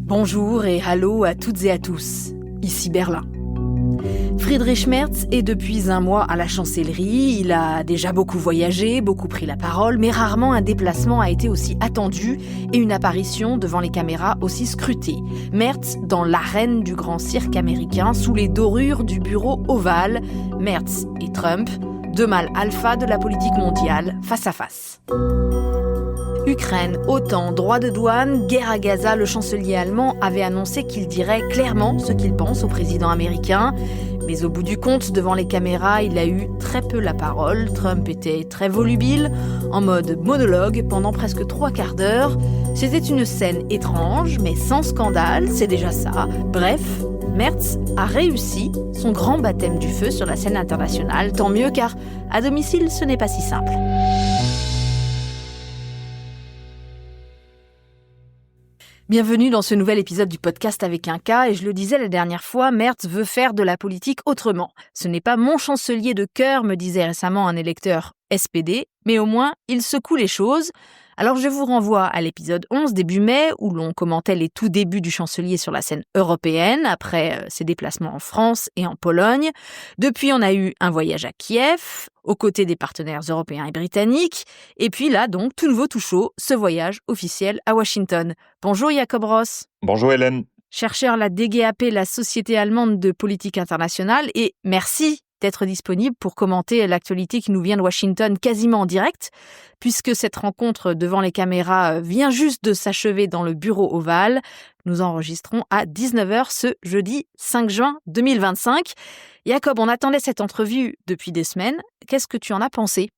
Bonjour et hallo à toutes et à tous, ici Berlin. Friedrich Merz est depuis un mois à la chancellerie. Il a déjà beaucoup voyagé, beaucoup pris la parole, mais rarement un déplacement a été aussi attendu et une apparition devant les caméras aussi scrutée. Merz dans l'arène du grand cirque américain, sous les dorures du bureau ovale. Merz et Trump, deux mâles alpha de la politique mondiale, face à face. Ukraine, OTAN, droits de douane, guerre à Gaza, le chancelier allemand avait annoncé qu'il dirait clairement ce qu'il pense au président américain. Mais au bout du compte, devant les caméras, il a eu très peu la parole. Trump était très volubile, en mode monologue pendant presque 3/4 d'heure. C'était une scène étrange, mais sans scandale, c'est déjà ça. Bref, Merz a réussi son grand baptême du feu sur la scène internationale. Tant mieux, car à domicile, ce n'est pas si simple. Bienvenue dans ce nouvel épisode du podcast avec un K, et je le disais la dernière fois, Merz veut faire de la politique autrement. Ce n'est pas mon chancelier de cœur, me disait récemment un électeur SPD, mais au moins il secoue les choses. Alors je vous renvoie à l'épisode 11 début mai, où l'on commentait les tout débuts du chancelier sur la scène européenne, après ses déplacements en France et en Pologne. Depuis, on a eu un voyage à Kiev, aux côtés des partenaires européens et britanniques. Et puis là, donc, tout nouveau, tout chaud, ce voyage officiel à Washington. Bonjour Jacob Ross. Bonjour Hélène. Chercheur à la DGAP, la Société allemande de politique internationale, et merci d'être disponible pour commenter l'actualité qui nous vient de Washington quasiment en direct, puisque cette rencontre devant les caméras vient juste de s'achever dans le bureau ovale. Nous enregistrons à 19h ce jeudi 5 juin 2025. Jacob, on attendait cette entrevue depuis des semaines. Qu'est-ce que tu en as pensé ?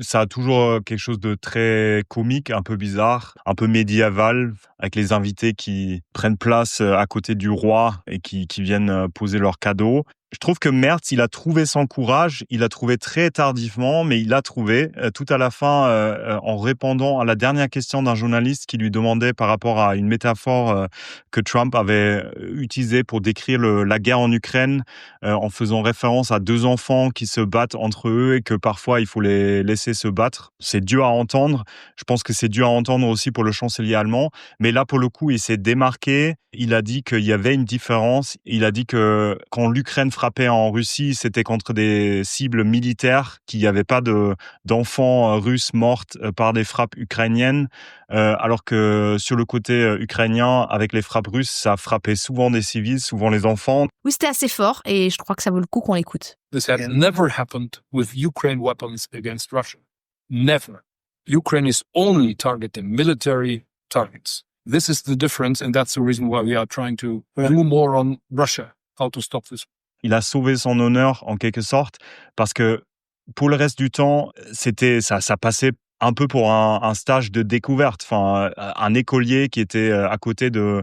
Ça a toujours quelque chose de très comique, un peu bizarre, un peu médiéval, avec les invités qui prennent place à côté du roi et qui viennent poser leurs cadeaux. Je trouve que Merz, il a trouvé son courage, il l'a trouvé très tardivement, mais il l'a trouvé tout à la fin en répondant à la dernière question d'un journaliste qui lui demandait par rapport à une métaphore que Trump avait utilisée pour décrire la guerre en Ukraine, en faisant référence à deux enfants qui se battent entre eux et que parfois il faut les laisser se battre. C'est dur à entendre. Je pense que c'est dur à entendre aussi pour le chancelier allemand. Mais là, pour le coup, il s'est démarqué. Il a dit qu'il y avait une différence. Il a dit que quand l'Ukraine frappait en Russie, c'était contre des cibles militaires, qu'il n'y avait pas d'enfants russes mortes par des frappes ukrainiennes, alors que sur le côté ukrainien, avec les frappes russes, ça frappait souvent des civils, souvent les enfants. Oui, c'était assez fort et je crois que ça vaut le coup qu'on l'écoute. This had never happened with Ukraine weapons against Russia. Never. Ukraine is only targeting military targets. This is the difference, and that's the reason why we are trying to do more on Russia, how to stop this. Il a sauvé son honneur, en quelque sorte, parce que pour le reste du temps, ça passait un peu pour un stage de découverte, enfin, un écolier qui était à côté de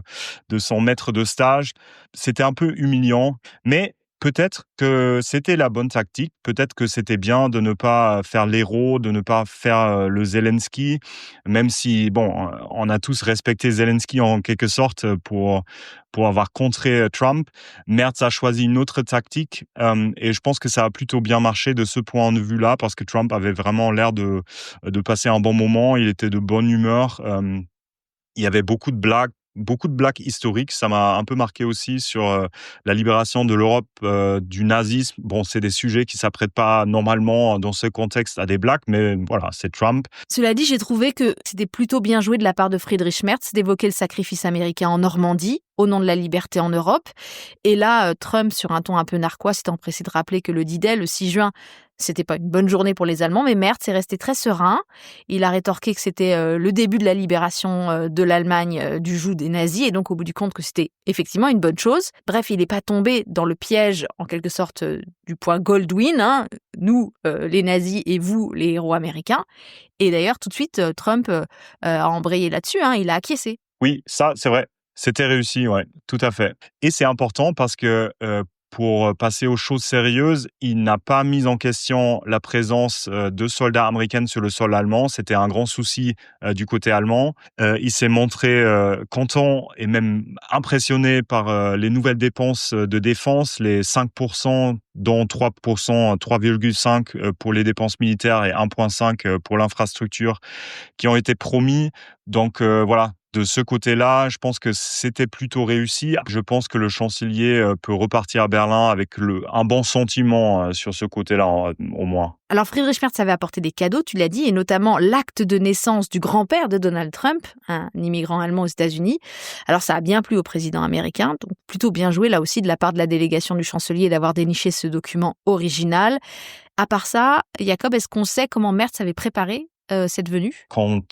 son maître de stage. C'était un peu humiliant, mais peut-être que c'était la bonne tactique, peut-être que c'était bien de ne pas faire l'héros, de ne pas faire le Zelensky, même si, on a tous respecté Zelensky en quelque sorte pour avoir contré Trump. Merz a choisi une autre tactique et je pense que ça a plutôt bien marché de ce point de vue-là parce que Trump avait vraiment l'air de passer un bon moment, il était de bonne humeur, il y avait beaucoup de blagues historiques. Ça m'a un peu marqué aussi sur la libération de l'Europe du nazisme. Bon, c'est des sujets qui s'apprêtent pas normalement dans ce contexte à des blagues, mais voilà, c'est Trump. Cela dit, j'ai trouvé que c'était plutôt bien joué de la part de Friedrich Merz d'évoquer le sacrifice américain en Normandie, au nom de la liberté en Europe. Et là, Trump, sur un ton un peu narquois, s'est empressé de rappeler que le D-Day, le 6 juin, c'était pas une bonne journée pour les Allemands, mais Merz est resté très serein. Il a rétorqué que c'était le début de la libération de l'Allemagne du joug des nazis, et donc au bout du compte que c'était effectivement une bonne chose. Bref, il n'est pas tombé dans le piège, en quelque sorte, du point Goldwyn, nous, les nazis, et vous, les héros américains. Et d'ailleurs, tout de suite, Trump a embrayé là-dessus, il a acquiescé. Oui, ça, c'est vrai. C'était réussi, ouais, tout à fait. Et c'est important parce que pour passer aux choses sérieuses, il n'a pas mis en question la présence de soldats américains sur le sol allemand. C'était un grand souci du côté allemand. Il s'est montré content et même impressionné par les nouvelles dépenses de défense, les 5%, dont 3%, 3,5% pour les dépenses militaires et 1,5% pour l'infrastructure qui ont été promis. Donc voilà. De ce côté-là, je pense que c'était plutôt réussi. Je pense que le chancelier peut repartir à Berlin avec un bon sentiment sur ce côté-là, au moins. Alors Friedrich Merz avait apporté des cadeaux, tu l'as dit, et notamment l'acte de naissance du grand-père de Donald Trump, un immigrant allemand aux États-Unis. Alors ça a bien plu au président américain, donc plutôt bien joué là aussi de la part de la délégation du chancelier d'avoir déniché ce document original. À part ça, Jacob, est-ce qu'on sait comment Merz avait préparé cette venue? Quand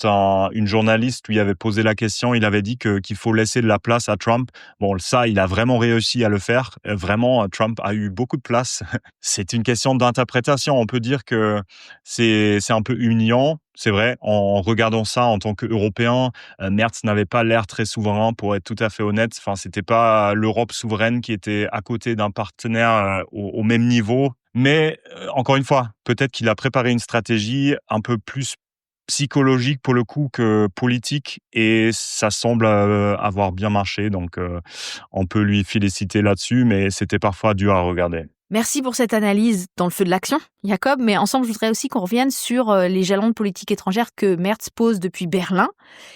une journaliste lui avait posé la question, il avait dit qu'il faut laisser de la place à Trump. Bon, ça, il a vraiment réussi à le faire. Vraiment, Trump a eu beaucoup de place. C'est une question d'interprétation. On peut dire que c'est un peu humiliant. C'est vrai, en regardant ça en tant qu'Européen, Merz n'avait pas l'air très souverain, pour être tout à fait honnête. Enfin, c'était pas l'Europe souveraine qui était à côté d'un partenaire au même niveau. Mais encore une fois, peut-être qu'il a préparé une stratégie un peu plus psychologique pour le coup que politique, et ça semble avoir bien marché, donc on peut lui féliciter là-dessus, mais c'était parfois dur à regarder. Merci pour cette analyse dans le feu de l'action, Jacob, mais ensemble, je voudrais aussi qu'on revienne sur les jalons de politique étrangère que Merz pose depuis Berlin.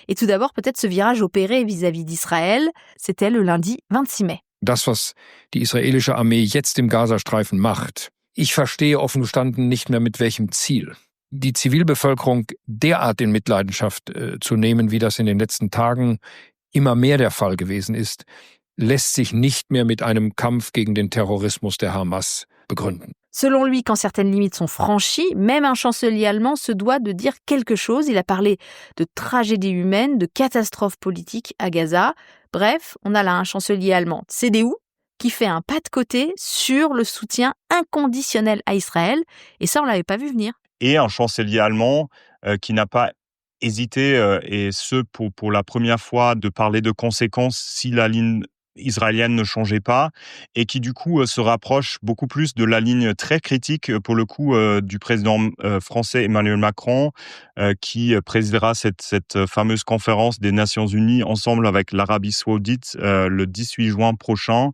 Et tout d'abord, peut-être ce virage opéré vis-à-vis d'Israël, c'était le lundi 26 mai. Das, was die israelische Armee jetzt im Gazastreifen macht, ich verstehe offen gestanden nicht mehr mit welchem Ziel. Die Zivilbevölkerung derart in Mitleidenschaft zu nehmen, wie das in den letzten Tagen immer mehr der Fall gewesen ist, lässt sich nicht mehr mit einem Kampf gegen den Terrorismus der Hamas begründen. Selon lui, quand certaines limites sont franchies, même un chancelier allemand se doit de dire quelque chose. Il a parlé de tragédie humaine, de catastrophe politique à Gaza. Bref, on a là un chancelier allemand, CDU, qui fait un pas de côté sur le soutien inconditionnel à Israël. Et ça, on ne l'avait pas vu venir. Et un chancelier allemand qui n'a pas hésité, et ce pour la première fois, de parler de conséquences si la ligne israélienne ne changeait pas, et qui du coup se rapproche beaucoup plus de la ligne très critique pour le coup du président français Emmanuel Macron, qui présidera cette fameuse conférence des Nations Unies ensemble avec l'Arabie Saoudite le 18 juin prochain.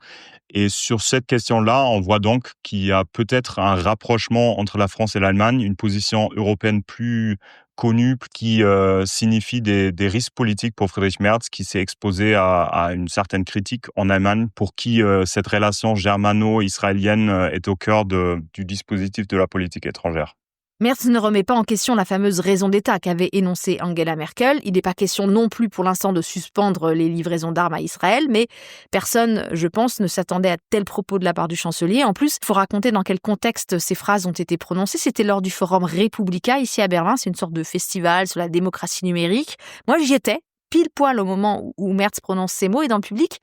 Et sur cette question-là, on voit donc qu'il y a peut-être un rapprochement entre la France et l'Allemagne, une position européenne plus connue qui signifie des risques politiques pour Friedrich Merz, qui s'est exposé à une certaine critique en Allemagne, pour qui cette relation germano-israélienne est au cœur du dispositif de la politique étrangère. Merz ne remet pas en question la fameuse raison d'État qu'avait énoncée Angela Merkel. Il n'est pas question non plus pour l'instant de suspendre les livraisons d'armes à Israël, mais personne, je pense, ne s'attendait à tel propos de la part du chancelier. En plus, il faut raconter dans quel contexte ces phrases ont été prononcées. C'était lors du Forum Republica, ici à Berlin. C'est une sorte de festival sur la démocratie numérique. Moi, j'y étais, pile poil au moment où Merz prononce ces mots, et dans le public,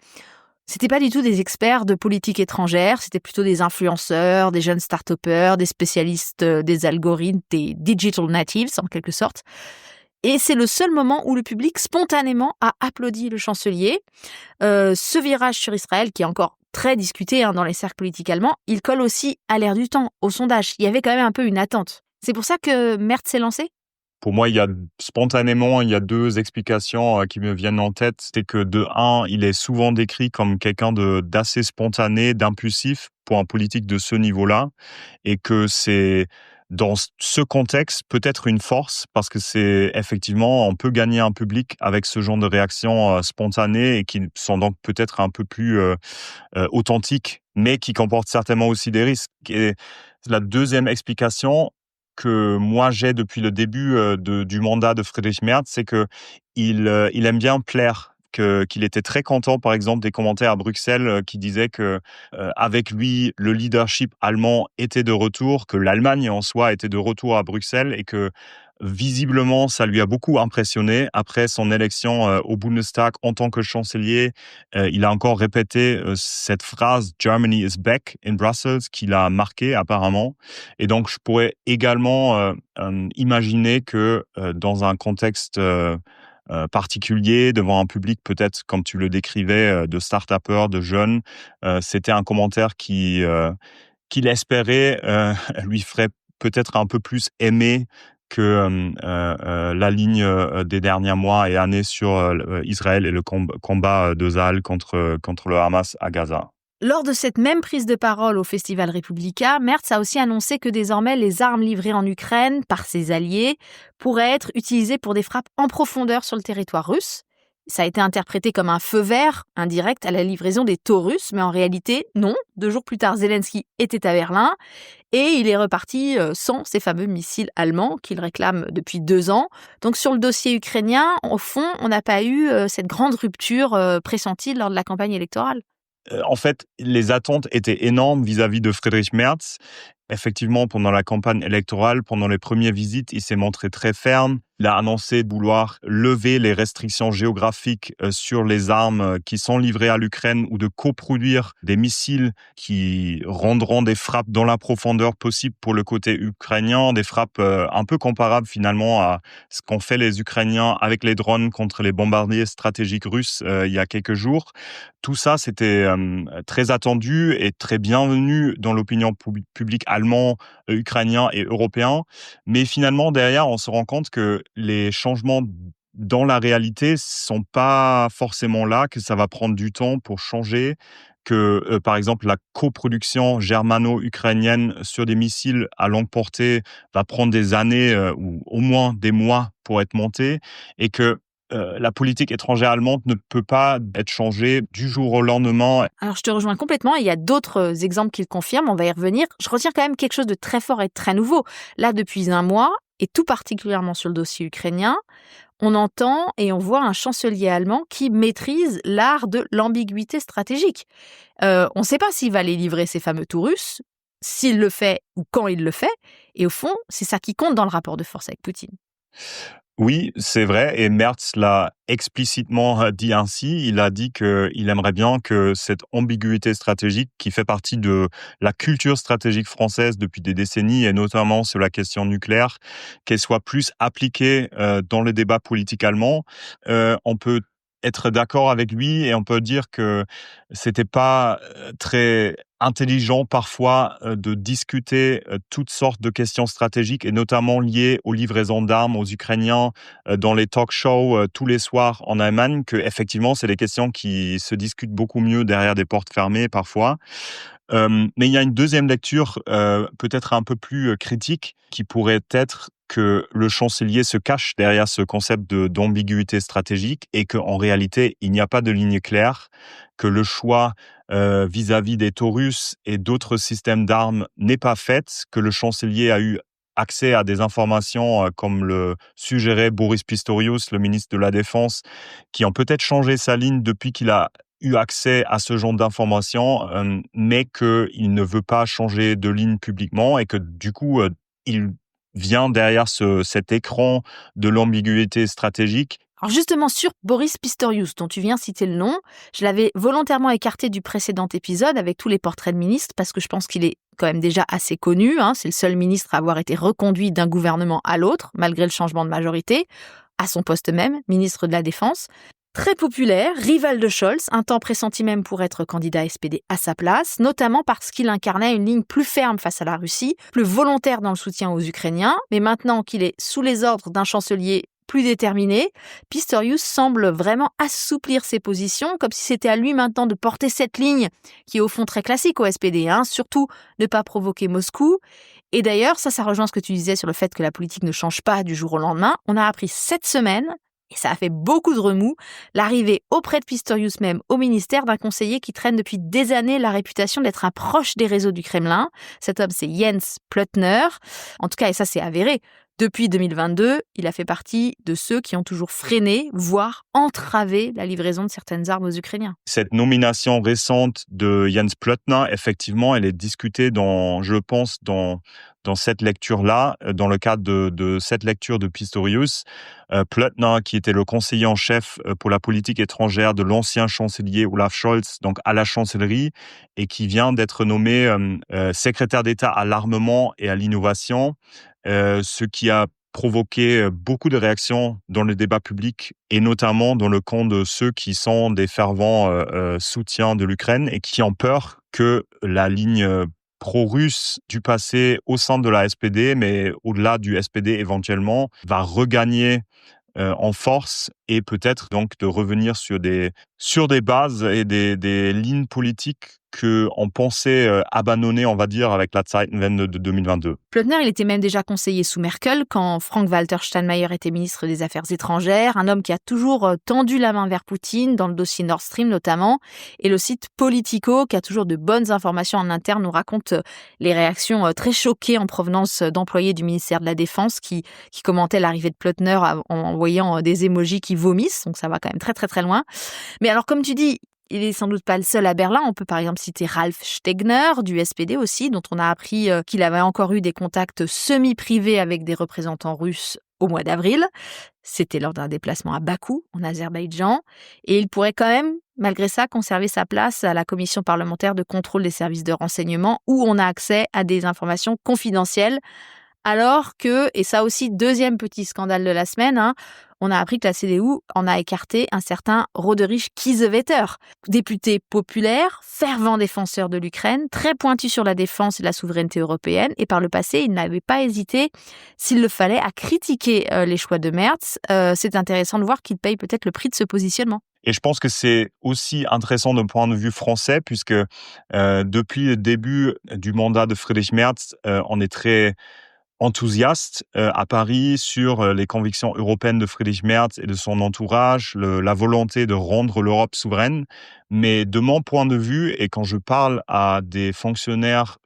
c'était pas du tout des experts de politique étrangère, c'était plutôt des influenceurs, des jeunes start-upers, des spécialistes des algorithmes, des digital natives en quelque sorte. Et c'est le seul moment où le public spontanément a applaudi le chancelier. Ce virage sur Israël, qui est encore très discuté dans les cercles politiques allemands, il colle aussi à l'air du temps, au sondage. Il y avait quand même un peu une attente. C'est pour ça que Merz s'est lancé ? Pour moi, il y a deux explications qui me viennent en tête. C'est que de un, il est souvent décrit comme quelqu'un d'assez spontané, d'impulsif pour un politique de ce niveau-là, et que c'est dans ce contexte peut-être une force, parce que c'est effectivement, on peut gagner un public avec ce genre de réactions spontanées, et qui sont donc peut-être un peu plus authentiques, mais qui comportent certainement aussi des risques. Et la deuxième explication que moi j'ai depuis le début du mandat de Friedrich Merz, c'est que il aime bien plaire, qu'il était très content, par exemple, des commentaires à Bruxelles qui disaient que avec lui, le leadership allemand était de retour, que l'Allemagne en soi était de retour à Bruxelles, et que visiblement, ça lui a beaucoup impressionné. Après son élection au Bundestag en tant que chancelier, il a encore répété cette phrase « Germany is back in Brussels » qui l'a marqué apparemment. Et donc, je pourrais également imaginer que dans un contexte particulier, devant un public peut-être, comme tu le décrivais, de start-upers, de jeunes, c'était un commentaire qu'il espérait lui ferait peut-être un peu plus aimer que la ligne des derniers mois et années sur Israël et le combat de Tzahal contre le Hamas à Gaza. Lors de cette même prise de parole au Festival Republica, Merz a aussi annoncé que désormais les armes livrées en Ukraine par ses alliés pourraient être utilisées pour des frappes en profondeur sur le territoire russe. Ça a été interprété comme un feu vert indirect à la livraison des Taurus, mais en réalité, non. 2 jours plus tard, Zelensky était à Berlin et il est reparti sans ces fameux missiles allemands qu'il réclame depuis 2 ans. Donc sur le dossier ukrainien, au fond, on n'a pas eu cette grande rupture pressentie lors de la campagne électorale. En fait, les attentes étaient énormes vis-à-vis de Friedrich Merz. Effectivement, pendant la campagne électorale, pendant les premières visites, il s'est montré très ferme. Il a annoncé vouloir lever les restrictions géographiques sur les armes qui sont livrées à l'Ukraine ou de coproduire des missiles qui rendront des frappes dans la profondeur possible pour le côté ukrainien, des frappes un peu comparables finalement à ce qu'ont fait les Ukrainiens avec les drones contre les bombardiers stratégiques russes il y a quelques jours. Tout ça, c'était très attendu et très bienvenu dans l'opinion publique allemand, ukrainien et européen. Mais finalement, derrière, on se rend compte que les changements dans la réalité sont pas forcément là, que ça va prendre du temps pour changer, que par exemple la coproduction germano-ukrainienne sur des missiles à longue portée va prendre des années ou au moins des mois pour être montée, et que la politique étrangère allemande ne peut pas être changée du jour au lendemain. Alors je te rejoins complètement, il y a d'autres exemples qui le confirment, on va y revenir. Je retiens quand même quelque chose de très fort et de très nouveau. Là, depuis un mois, et tout particulièrement sur le dossier ukrainien, on entend et on voit un chancelier allemand qui maîtrise l'art de l'ambiguïté stratégique. On ne sait pas s'il va les livrer ces fameux Taurus, s'il le fait ou quand il le fait, et au fond, c'est ça qui compte dans le rapport de force avec Poutine. Oui, c'est vrai, et Merz l'a explicitement dit ainsi. Il a dit qu'il aimerait bien que cette ambiguïté stratégique, qui fait partie de la culture stratégique française depuis des décennies, et notamment sur la question nucléaire, qu'elle soit plus appliquée dans le débat politique allemand. On peut être d'accord avec lui et on peut dire que c'était pas très intelligent parfois de discuter toutes sortes de questions stratégiques et notamment liées aux livraisons d'armes aux Ukrainiens dans les talk-shows tous les soirs en Allemagne, que effectivement c'est des questions qui se discutent beaucoup mieux derrière des portes fermées parfois. Mais il y a une deuxième lecture peut-être un peu plus critique qui pourrait être que le chancelier se cache derrière ce concept d'ambiguïté stratégique et qu'en réalité, il n'y a pas de ligne claire, que le choix vis-à-vis des Taurus et d'autres systèmes d'armes n'est pas fait, que le chancelier a eu accès à des informations comme le suggérait Boris Pistorius, le ministre de la Défense, qui ont peut-être changé sa ligne depuis qu'il a eu accès à ce genre d'informations, mais qu'il ne veut pas changer de ligne publiquement et que du coup, il vient derrière cet écran de l'ambiguïté stratégique. Alors justement, sur Boris Pistorius, dont tu viens citer le nom, je l'avais volontairement écarté du précédent épisode avec tous les portraits de ministres parce que je pense qu'il est quand même déjà assez connu. C'est le seul ministre à avoir été reconduit d'un gouvernement à l'autre, malgré le changement de majorité, à son poste même, ministre de la Défense. Très populaire, rival de Scholz, un temps pressenti même pour être candidat SPD à sa place, notamment parce qu'il incarnait une ligne plus ferme face à la Russie, plus volontaire dans le soutien aux Ukrainiens, mais maintenant qu'il est sous les ordres d'un chancelier plus déterminé, Pistorius semble vraiment assouplir ses positions, comme si c'était à lui maintenant de porter cette ligne qui est au fond très classique au SPD, surtout ne pas provoquer Moscou. Et d'ailleurs, ça rejoint ce que tu disais sur le fait que la politique ne change pas du jour au lendemain. On a appris cette semaine, et ça a fait beaucoup de remous, l'arrivée auprès de Pistorius même au ministère d'un conseiller qui traîne depuis des années la réputation d'être un proche des réseaux du Kremlin. Cet homme, c'est Jens Plötner. En tout cas, et ça c'est avéré, depuis 2022, il a fait partie de ceux qui ont toujours freiné, voire entravé la livraison de certaines armes aux Ukrainiens. Cette nomination récente de Jens Plötner, effectivement, elle est discutée dans cette lecture-là, dans le cadre de cette lecture de Pistorius. Plötner, qui était le conseiller en chef pour la politique étrangère de l'ancien chancelier Olaf Scholz, donc à la chancellerie, et qui vient d'être nommé secrétaire d'État à l'armement et à l'innovation, ce qui a provoqué beaucoup de réactions dans le débat public et notamment dans le camp de ceux qui sont des fervents soutiens de l'Ukraine et qui ont peur que la ligne pro-russe du passé au sein de la SPD, mais au-delà du SPD éventuellement, va regagner en force et peut-être donc de revenir sur des sur des bases et des lignes politiques qu'on pensait abandonner, on va dire, avec la Zeitenwende de 2022. Plötner, il était même déjà conseiller sous Merkel quand Frank-Walter Steinmeier était ministre des Affaires étrangères, un homme qui a toujours tendu la main vers Poutine, dans le dossier Nord Stream notamment, et le site Politico, qui a toujours de bonnes informations en interne, nous raconte les réactions très choquées en provenance d'employés du ministère de la Défense qui commentaient l'arrivée de Plötner en envoyant des émojis qui vomissent, donc ça va quand même très très très loin. Mais alors comme tu dis, il est sans doute pas le seul à Berlin. On peut par exemple citer Ralf Stegner du SPD aussi, dont on a appris qu'il avait encore eu des contacts semi-privés avec des représentants russes au mois d'avril. C'était lors d'un déplacement à Bakou, en Azerbaïdjan. Et il pourrait quand même, malgré ça, conserver sa place à la commission parlementaire de contrôle des services de renseignement, où on a accès à des informations confidentielles. Alors que, et ça aussi, deuxième petit scandale de la semaine, on a appris que la CDU en a écarté un certain Roderich Kiesewetter, député populaire, fervent défenseur de l'Ukraine, très pointu sur la défense et la souveraineté européenne, et par le passé, il n'avait pas hésité, s'il le fallait, à critiquer les choix de Merz. C'est intéressant de voir qu'il paye peut-être le prix de ce positionnement. Et je pense que c'est aussi intéressant d'un point de vue français, puisque depuis le début du mandat de Friedrich Merz, on est très enthousiaste à Paris sur les convictions européennes de Friedrich Merz et de son entourage, la volonté de rendre l'Europe souveraine. Mais de mon point de vue, et quand je parle à des fonctionnaires,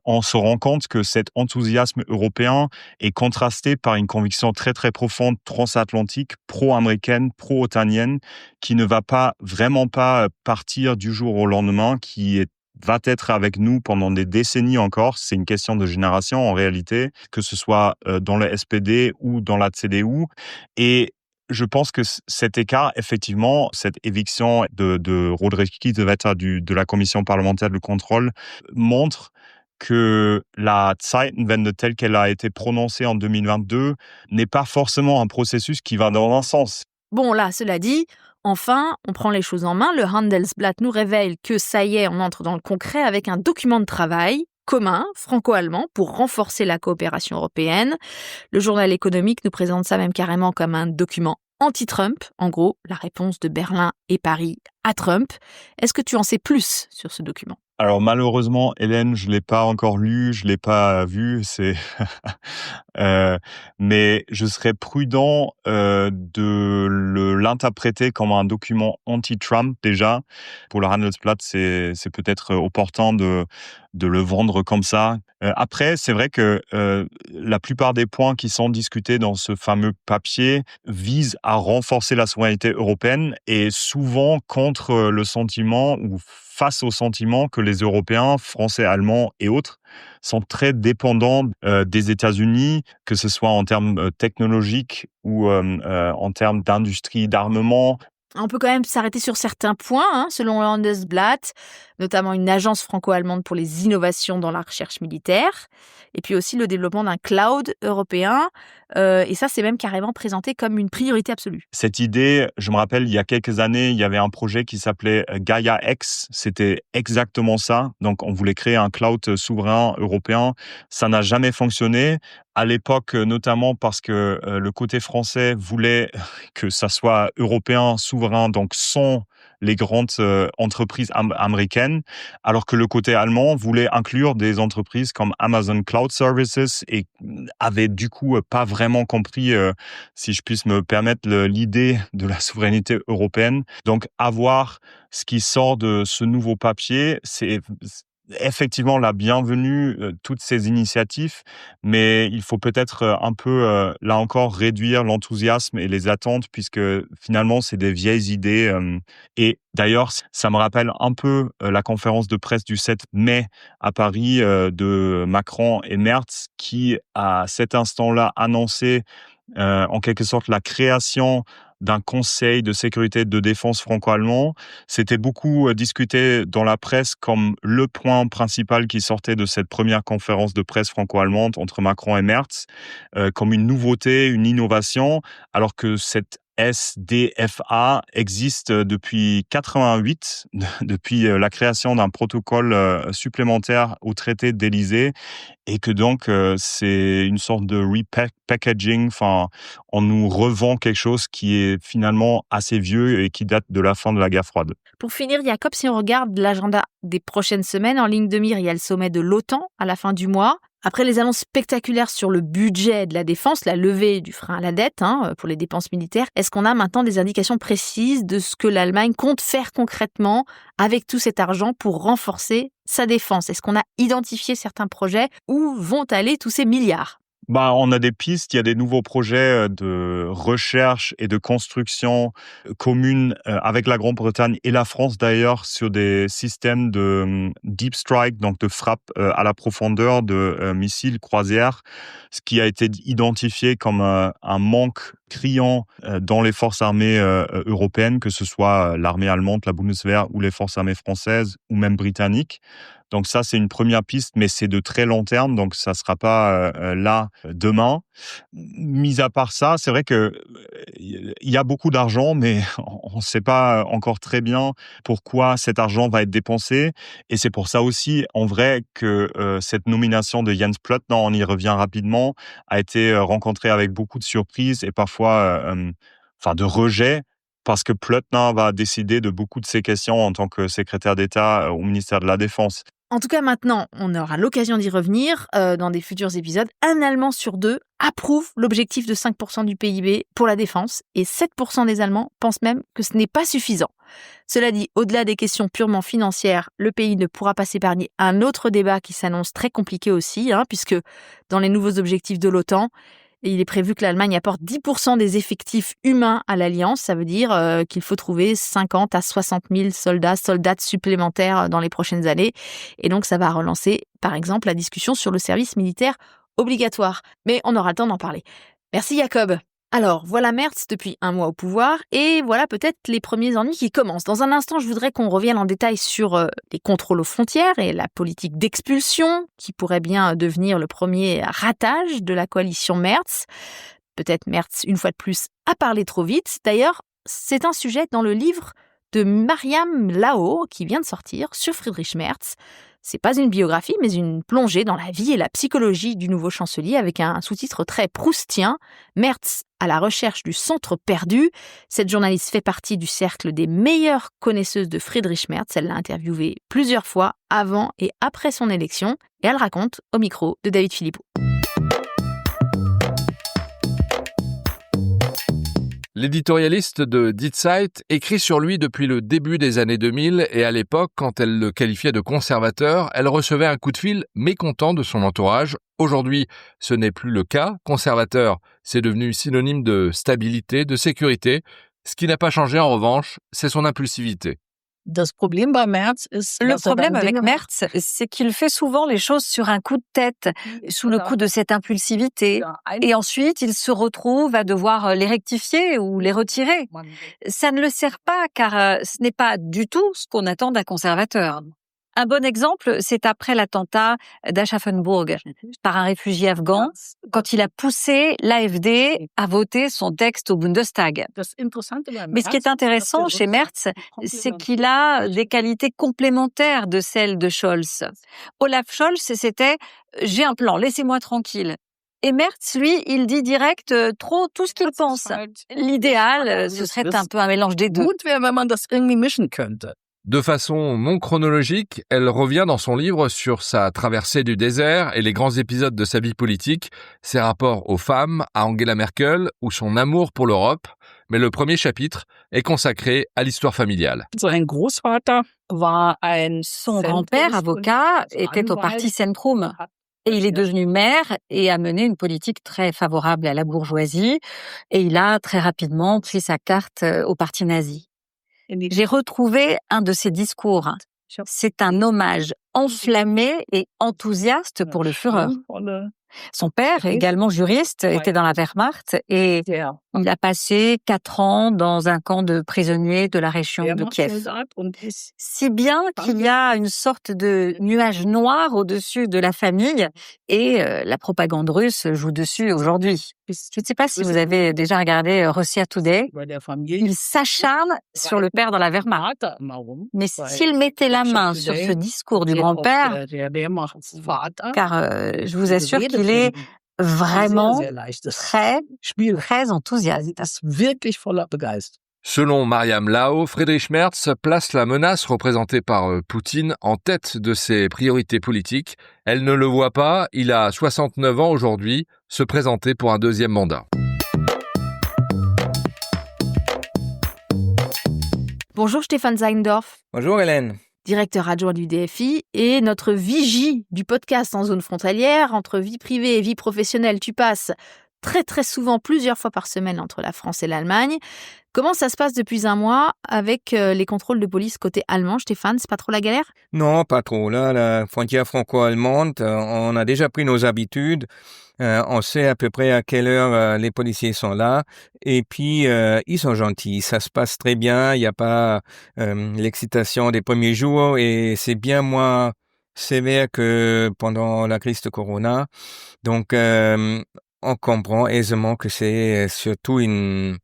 on se rend compte que cet enthousiasme européen est contrasté par une conviction très très profonde transatlantique, pro-américaine, pro-otanienne, qui ne va vraiment pas partir du jour au lendemain, va être avec nous pendant des décennies encore. C'est une question de génération en réalité, que ce soit dans le SPD ou dans la CDU. Et je pense que cet écart, effectivement, cette éviction de Roderich Kiesewetter de la commission parlementaire de contrôle montre que la Zeitenwende telle qu'elle a été prononcée en 2022 n'est pas forcément un processus qui va dans un sens. Bon, là, cela dit, enfin, on prend les choses en main. Le Handelsblatt nous révèle que ça y est, on entre dans le concret avec un document de travail commun, franco-allemand, pour renforcer la coopération européenne. Le journal économique nous présente ça même carrément comme un document anti-Trump, en gros, la réponse de Berlin et Paris à Trump. Est-ce que tu en sais plus sur ce document ? Alors malheureusement, Hélène, je l'ai pas encore lu, je l'ai pas vu. Mais je serais prudent de l'interpréter comme un document anti-Trump déjà. Pour le Handelsblatt, c'est peut-être opportun de le vendre comme ça. Après, c'est vrai que la plupart des points qui sont discutés dans ce fameux papier visent à renforcer la souveraineté européenne et souvent contre le sentiment ou face au sentiment que les Européens, Français, Allemands et autres, sont très dépendants des États-Unis, que ce soit en termes technologiques ou en termes d'industrie d'armement. On peut quand même s'arrêter sur certains points, selon le Handelsblatt, notamment une agence franco-allemande pour les innovations dans la recherche militaire, et puis aussi le développement d'un cloud européen, et ça c'est même carrément présenté comme une priorité absolue. Cette idée, je me rappelle, il y a quelques années, il y avait un projet qui s'appelait Gaia X, c'était exactement ça, donc on voulait créer un cloud souverain européen, ça n'a jamais fonctionné. À l'époque, notamment parce que le côté français voulait que ça soit européen, souverain, donc sans les grandes entreprises américaines, alors que le côté allemand voulait inclure des entreprises comme Amazon Cloud Services et avait du coup pas vraiment compris, si je puisse me permettre, l'idée de la souveraineté européenne. Donc, avoir ce qui sort de ce nouveau papier, c'est effectivement la bienvenue, toutes ces initiatives, mais il faut peut-être un peu, là encore, réduire l'enthousiasme et les attentes puisque finalement, c'est des vieilles idées. Et d'ailleurs, ça me rappelle un peu la conférence de presse du 7 mai à Paris de Macron et Merz qui, à cet instant-là, annonçaient en quelque sorte la création d'un conseil de sécurité et de défense franco-allemand. C'était beaucoup discuté dans la presse comme le point principal qui sortait de cette première conférence de presse franco-allemande entre Macron et Merz, comme une nouveauté, une innovation, alors que cette SDFA existe depuis 88, depuis la création d'un protocole supplémentaire au traité d'Élysée, et que donc c'est une sorte de repackaging. Enfin, on nous revend quelque chose qui est finalement assez vieux et qui date de la fin de la guerre froide. Pour finir, Jacob, si on regarde l'agenda des prochaines semaines, en ligne de mire, il y a le sommet de l'OTAN à la fin du mois. Après les annonces spectaculaires sur le budget de la défense, la levée du frein à la dette pour les dépenses militaires, est-ce qu'on a maintenant des indications précises de ce que l'Allemagne compte faire concrètement avec tout cet argent pour renforcer sa défense? Est-ce qu'on a identifié certains projets où vont aller tous ces milliards? On a des pistes, il y a des nouveaux projets de recherche et de construction commune avec la Grande-Bretagne et la France d'ailleurs sur des systèmes de deep strike, donc de frappe à la profondeur de missiles croisières, ce qui a été identifié comme un manque criant dans les forces armées européennes, que ce soit l'armée allemande, la Bundeswehr, ou les forces armées françaises ou même britanniques. Donc ça, c'est une première piste, mais c'est de très long terme, donc ça ne sera pas là demain. Mis à part ça, c'est vrai que il y a beaucoup d'argent, mais on ne sait pas encore très bien pourquoi cet argent va être dépensé. Et c'est pour ça aussi, en vrai, que cette nomination de Jens Ploetner, on y revient rapidement, a été rencontrée avec beaucoup de surprises et parfois de rejet, parce que Ploetner va décider de beaucoup de ces questions en tant que secrétaire d'État au ministère de la Défense. En tout cas, maintenant, on aura l'occasion d'y revenir dans des futurs épisodes. Un Allemand sur 2 approuve l'objectif de 5% du PIB pour la défense et 7% des Allemands pensent même que ce n'est pas suffisant. Cela dit, au-delà des questions purement financières, le pays ne pourra pas s'épargner un autre débat qui s'annonce très compliqué aussi, puisque dans les nouveaux objectifs de l'OTAN, il est prévu que l'Allemagne apporte 10% des effectifs humains à l'Alliance. Ça veut dire qu'il faut trouver 50 à 60 000 soldates supplémentaires dans les prochaines années. Et donc, ça va relancer, par exemple, la discussion sur le service militaire obligatoire. Mais on aura le temps d'en parler. Merci Jacob. Alors, voilà Merz depuis un mois au pouvoir et voilà peut-être les premiers ennuis qui commencent. Dans un instant, je voudrais qu'on revienne en détail sur les contrôles aux frontières et la politique d'expulsion qui pourrait bien devenir le premier ratage de la coalition Merz. Peut-être Merz, une fois de plus, a parlé trop vite. D'ailleurs, c'est un sujet dans le livre de Mariam Lao qui vient de sortir sur Friedrich Merz. C'est pas une biographie, mais une plongée dans la vie et la psychologie du nouveau chancelier avec un sous-titre très proustien, Merz à la recherche du centre perdu. Cette journaliste fait partie du cercle des meilleures connaisseuses de Friedrich Merz. Elle l'a interviewé plusieurs fois avant et après son élection et elle raconte au micro de David Philippot. L'éditorialiste de Die Zeit écrit sur lui depuis le début des années 2000 et à l'époque, quand elle le qualifiait de conservateur, elle recevait un coup de fil mécontent de son entourage. Aujourd'hui, ce n'est plus le cas. Conservateur, c'est devenu synonyme de stabilité, de sécurité. Ce qui n'a pas changé en revanche, c'est son impulsivité. Le problème avec Merz, c'est qu'il fait souvent les choses sur un coup de tête, sous le coup de cette impulsivité. Et ensuite, il se retrouve à devoir les rectifier ou les retirer. Ça ne le sert pas, car ce n'est pas du tout ce qu'on attend d'un conservateur. Un bon exemple, c'est après l'attentat d'Aschaffenburg par un réfugié afghan, quand il a poussé l'AfD à voter son texte au Bundestag. Mais ce qui est intéressant chez Merz, c'est qu'il a des qualités complémentaires de celles de Scholz. Olaf Scholz, c'était « j'ai un plan, laissez-moi tranquille ». Et Merz, lui, il dit direct trop tout ce qu'il pense. L'idéal, ce serait un peu un mélange des deux. De façon non chronologique, elle revient dans son livre sur sa traversée du désert et les grands épisodes de sa vie politique, ses rapports aux femmes, à Angela Merkel ou son amour pour l'Europe. Mais le premier chapitre est consacré à l'histoire familiale. Son grand-père, avocat, était au parti Zentrum. Et il est devenu maire et a mené une politique très favorable à la bourgeoisie. Et il a très rapidement pris sa carte au parti nazi. J'ai retrouvé un de ses discours. C'est un hommage enflammé et enthousiaste pour le Führer. Son père, également juriste, était dans la Wehrmacht et il a passé 4 ans dans un camp de prisonniers de la région de Kiev. Si bien qu'il y a une sorte de nuage noir au-dessus de la famille et la propagande russe joue dessus aujourd'hui. Je ne sais pas si vous avez déjà regardé Russia Today. Il s'acharne sur le père dans la Wehrmacht. Mais s'il mettait la main sur ce discours du grand-père, car je vous assure qu'il est vraiment très enthousiaste. Selon Mariam Lau, Friedrich Merz place la menace représentée par Poutine en tête de ses priorités politiques. Elle ne le voit pas, il a 69 ans aujourd'hui, se présenter pour un deuxième mandat. Bonjour Stéphane Zeindorf. Bonjour Hélène. Directeur adjoint du DFI et notre vigie du podcast en zone frontalière. Entre vie privée et vie professionnelle, tu passes très souvent, plusieurs fois par semaine entre la France et l'Allemagne. Comment ça se passe depuis un mois avec les contrôles de police côté allemand, Stéphane? C'est pas trop la galère? Non, pas trop. Là, la frontière franco-allemande, on a déjà pris nos habitudes. On sait à peu près à quelle heure les policiers sont là. Et puis, ils sont gentils. Ça se passe très bien. Il n'y a pas l'excitation des premiers jours et c'est bien moins sévère que pendant la crise de Corona. Donc, on comprend aisément que c'est surtout une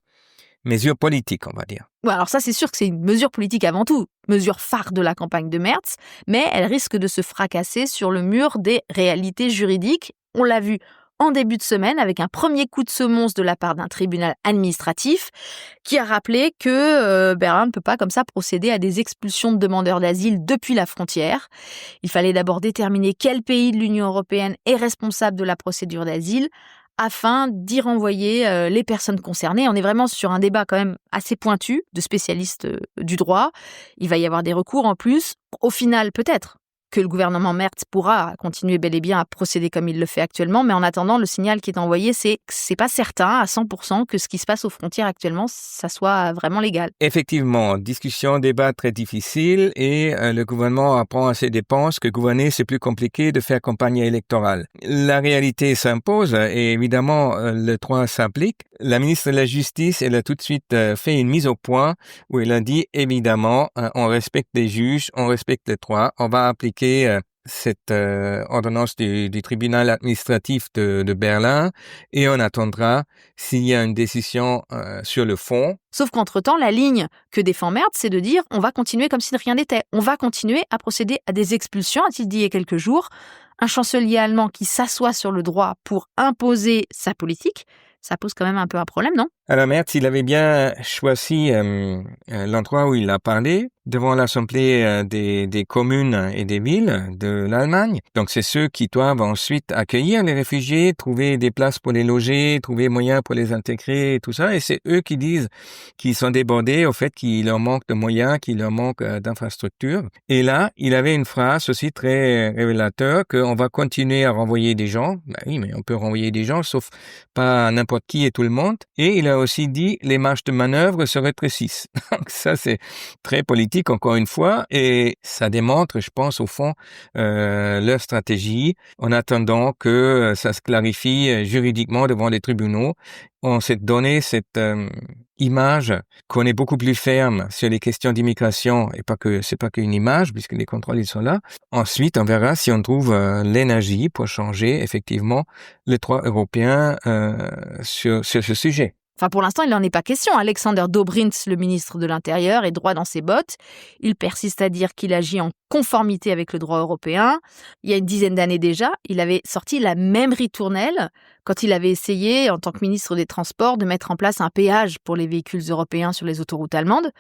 mesure politique, on va dire. Ouais, alors ça, c'est sûr que c'est une mesure politique avant tout, mesure phare de la campagne de Merz, mais elle risque de se fracasser sur le mur des réalités juridiques. On l'a vu en début de semaine avec un premier coup de semonce de la part d'un tribunal administratif qui a rappelé que Berlin ne peut pas comme ça procéder à des expulsions de demandeurs d'asile depuis la frontière. Il fallait d'abord déterminer quel pays de l'Union européenne est responsable de la procédure d'asile afin d'y renvoyer les personnes concernées. On est vraiment sur un débat quand même assez pointu de spécialistes du droit. Il va y avoir des recours en plus. Au final, peut-être que le gouvernement Merz pourra continuer bel et bien à procéder comme il le fait actuellement, mais en attendant, le signal qui est envoyé, c'est que c'est pas certain à 100% que ce qui se passe aux frontières actuellement, ça soit vraiment légal. Effectivement, discussion, débat très difficile et le gouvernement apprend à ses dépenses que gouverner, c'est plus compliqué de faire campagne électorale. La réalité s'impose et évidemment, le droit s'applique. La ministre de la Justice, elle a tout de suite fait une mise au point où elle a dit, évidemment, on respecte les juges, on respecte le droit, on va appliquer cette ordonnance du tribunal administratif de Berlin et on attendra s'il y a une décision sur le fond. Sauf qu'entre-temps, la ligne que défend Merz, c'est de dire on va continuer comme si de rien n'était. On va continuer à procéder à des expulsions, a-t-il dit il y a quelques jours. Un chancelier allemand qui s'assoit sur le droit pour imposer sa politique, ça pose quand même un peu un problème, non? Alors Merz, il avait bien choisi l'endroit où il a parlé, devant l'Assemblée des communes et des villes de l'Allemagne. Donc c'est ceux qui doivent ensuite accueillir les réfugiés, trouver des places pour les loger, trouver moyens pour les intégrer et tout ça. Et c'est eux qui disent qu'ils sont débordés, au fait qu'il leur manque de moyens, qu'il leur manque d'infrastructures. Et là, il avait une phrase aussi très révélateur qu'on va continuer à renvoyer des gens. Ben oui, mais on peut renvoyer des gens, sauf pas n'importe qui et tout le monde. Et il a aussi dit les marges de manœuvre se rétrécissent. Donc ça, c'est très politique, encore une fois, et ça démontre, je pense, au fond, leur stratégie, en attendant que ça se clarifie juridiquement devant les tribunaux. On s'est donné cette image qu'on est beaucoup plus ferme sur les questions d'immigration, et c'est pas qu'une image, puisque les contrôles, ils sont là. Ensuite, on verra si on trouve l'énergie pour changer, effectivement, le droit européen sur ce sujet. Enfin, pour l'instant, il n'en est pas question. Alexander Dobrindt, le ministre de l'Intérieur, est droit dans ses bottes. Il persiste à dire qu'il agit en conformité avec le droit européen. Il y a une dizaine d'années déjà, il avait sorti la même ritournelle quand il avait essayé, en tant que ministre des Transports, de mettre en place un péage pour les véhicules européens sur les autoroutes allemandes.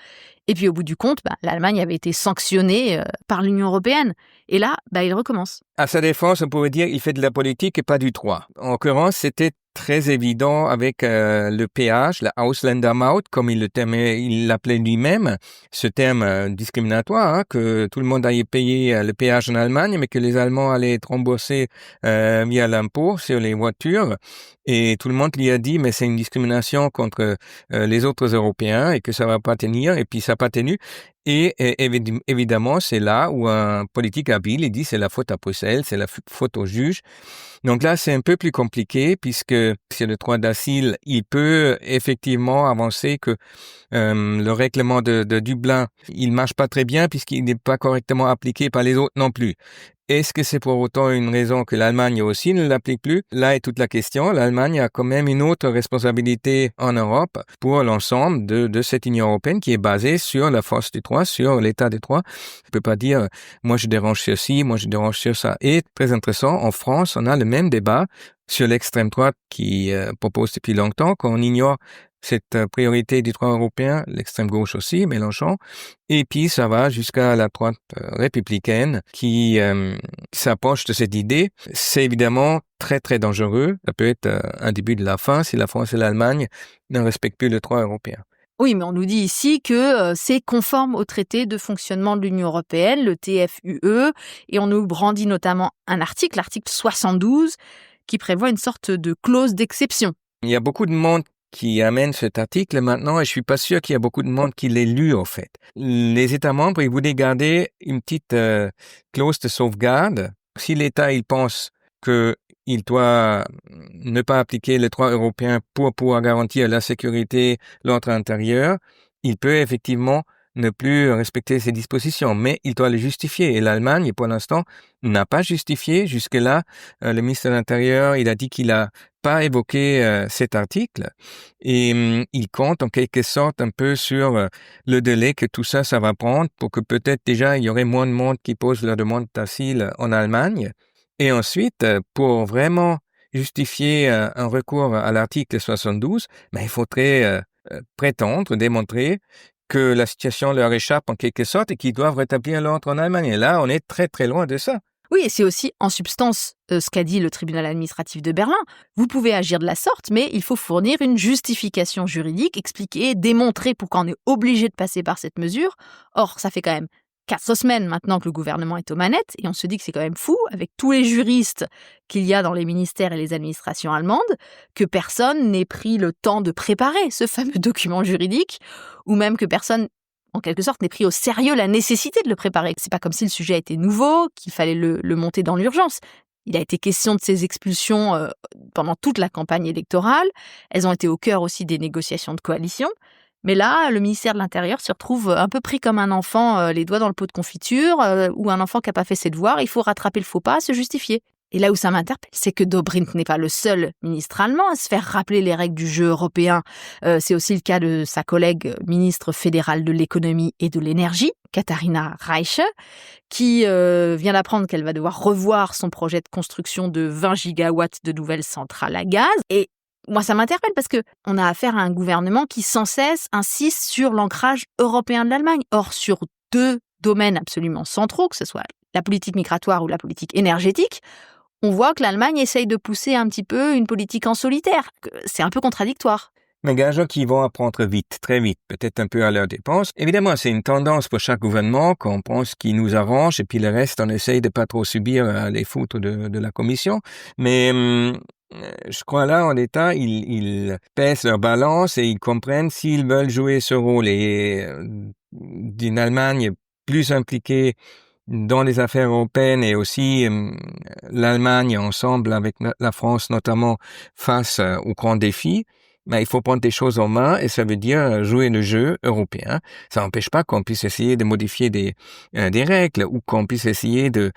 Et puis, au bout du compte, l'Allemagne avait été sanctionnée par l'Union européenne. Et là, il recommence. À sa défense, on pourrait dire qu'il fait de la politique et pas du droit. En l'occurrence, c'était très évident avec le péage, la Ausländermaut, comme il l'appelait lui-même, ce terme discriminatoire, que tout le monde allait payer le péage en Allemagne, mais que les Allemands allaient être remboursés via l'impôt sur les voitures. Et tout le monde lui a dit, mais c'est une discrimination contre les autres Européens et que ça va pas tenir. Et puis ça n'a pas tenu. Et évidemment, c'est là où un politique habile, il dit c'est la faute à Bruxelles, c'est la faute aux juges. Donc là, c'est un peu plus compliqué puisque c'est le droit d'asile, il peut effectivement avancer que le règlement de Dublin, il marche pas très bien puisqu'il n'est pas correctement appliqué par les autres non plus. Est-ce que c'est pour autant une raison que l'Allemagne aussi ne l'applique plus? Là est toute la question. L'Allemagne a quand même une autre responsabilité en Europe pour l'ensemble de cette Union européenne qui est basée sur la force du droit, sur l'état des droits. On peut pas dire, moi je dérange sur ci, moi je dérange sur ça. Et très intéressant, en France, on a le même débat sur l'extrême droite qui propose depuis longtemps qu'on ignore cette priorité du droit européen, l'extrême gauche aussi, Mélenchon, et puis ça va jusqu'à la droite républicaine qui s'approche de cette idée. C'est évidemment très très dangereux. Ça peut être un début de la fin si la France et l'Allemagne ne respectent plus le droit européen. Oui, mais on nous dit ici que c'est conforme au traité de fonctionnement de l'Union européenne, le TFUE, et on nous brandit notamment un article, l'article 72, qui prévoit une sorte de clause d'exception. Il y a beaucoup de monde qui amène cet article maintenant et je suis pas sûr qu'il y a beaucoup de monde qui l'ait lu en fait. Les États membres, ils voulaient garder une petite clause de sauvegarde. Si l'État, il pense que il doit ne pas appliquer le droit européen pour pouvoir garantir la sécurité, l'ordre intérieur, il peut effectivement ne plus respecter ces dispositions, mais il doit les justifier. Et l'Allemagne, pour l'instant, n'a pas justifié. Jusque-là, le ministre de l'Intérieur, il a dit qu'il a pas évoqué cet article et il compte en quelque sorte un peu sur le délai que tout ça va prendre pour que peut-être déjà il y aurait moins de monde qui pose leur demande d'asile en Allemagne. Et ensuite, pour vraiment justifier un recours à l'article 72, il faudrait prétendre, démontrer que la situation leur échappe en quelque sorte et qu'ils doivent rétablir l'ordre en Allemagne. Et là, on est très très loin de ça. Oui, et c'est aussi en substance ce qu'a dit le tribunal administratif de Berlin. Vous pouvez agir de la sorte, mais il faut fournir une justification juridique, expliquer, démontrer pourquoi on est obligé de passer par cette mesure. Or, ça fait quand même 4 semaines maintenant que le gouvernement est aux manettes, et on se dit que c'est quand même fou, avec tous les juristes qu'il y a dans les ministères et les administrations allemandes, que personne n'ait pris le temps de préparer ce fameux document juridique, ou même que personne, en quelque sorte, n'ait pris au sérieux la nécessité de le préparer. C'est pas comme si le sujet était nouveau, qu'il fallait le monter dans l'urgence. Il a été question de ces expulsions pendant toute la campagne électorale. Elles ont été au cœur aussi des négociations de coalition. Mais là, le ministère de l'Intérieur se retrouve un peu pris comme un enfant, les doigts dans le pot de confiture, ou un enfant qui n'a pas fait ses devoirs. Il faut rattraper le faux pas, se justifier. Et là où ça m'interpelle, c'est que Dobrindt n'est pas le seul ministre allemand à se faire rappeler les règles du jeu européen. C'est aussi le cas de sa collègue ministre fédérale de l'économie et de l'énergie, Katharina Reiche, qui vient d'apprendre qu'elle va devoir revoir son projet de construction de 20 gigawatts de nouvelles centrales à gaz. Et moi, ça m'interpelle parce que on a affaire à un gouvernement qui sans cesse insiste sur l'ancrage européen de l'Allemagne. Or, sur 2 domaines absolument centraux, que ce soit la politique migratoire ou la politique énergétique, on voit que l'Allemagne essaye de pousser un petit peu une politique en solitaire. C'est un peu contradictoire. Mais gageons qu'ils vont apprendre vite, très vite, peut-être un peu à leur dépense. Évidemment, c'est une tendance pour chaque gouvernement qu'on pense qu'il nous arrange et puis le reste, on essaye de pas trop subir les fautes de la Commission. Mais je crois là, en état, ils pèsent leur balance et ils comprennent s'ils veulent jouer ce rôle et d'une Allemagne plus impliquée dans les affaires européennes et aussi l'Allemagne ensemble avec la France notamment face aux grands défis, il faut prendre des choses en main et ça veut dire jouer le jeu européen. Ça n'empêche pas qu'on puisse essayer de modifier des règles ou qu'on puisse essayer de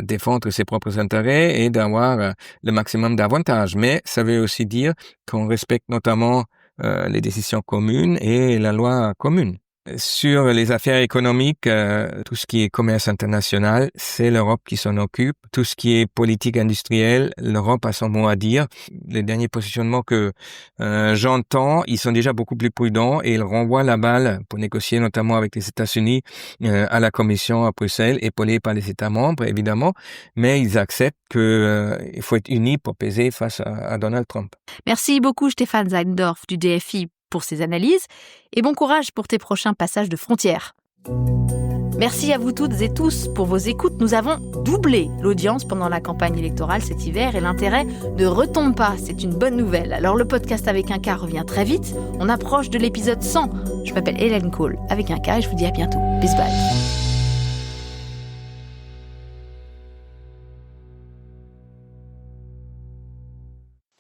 défendre ses propres intérêts et d'avoir le maximum d'avantages. Mais ça veut aussi dire qu'on respecte notamment les décisions communes et la loi commune. Sur les affaires économiques, tout ce qui est commerce international, c'est l'Europe qui s'en occupe. Tout ce qui est politique industrielle, l'Europe a son mot à dire. Les derniers positionnements que j'entends, ils sont déjà beaucoup plus prudents et ils renvoient la balle pour négocier notamment avec les États-Unis à la Commission à Bruxelles, épaulés par les États membres évidemment, mais ils acceptent qu'il faut être unis pour peser face à Donald Trump. Merci beaucoup Stéphane Seidendorf du DFI pour ces analyses et bon courage pour tes prochains passages de frontières. Merci à vous toutes et tous pour vos écoutes. Nous avons doublé l'audience pendant la campagne électorale cet hiver et l'intérêt ne retombe pas. C'est une bonne nouvelle. Alors le podcast avec un K revient très vite. On approche de l'épisode 100. Je m'appelle Hélène Cole avec un K et je vous dis à bientôt. Peace, bye.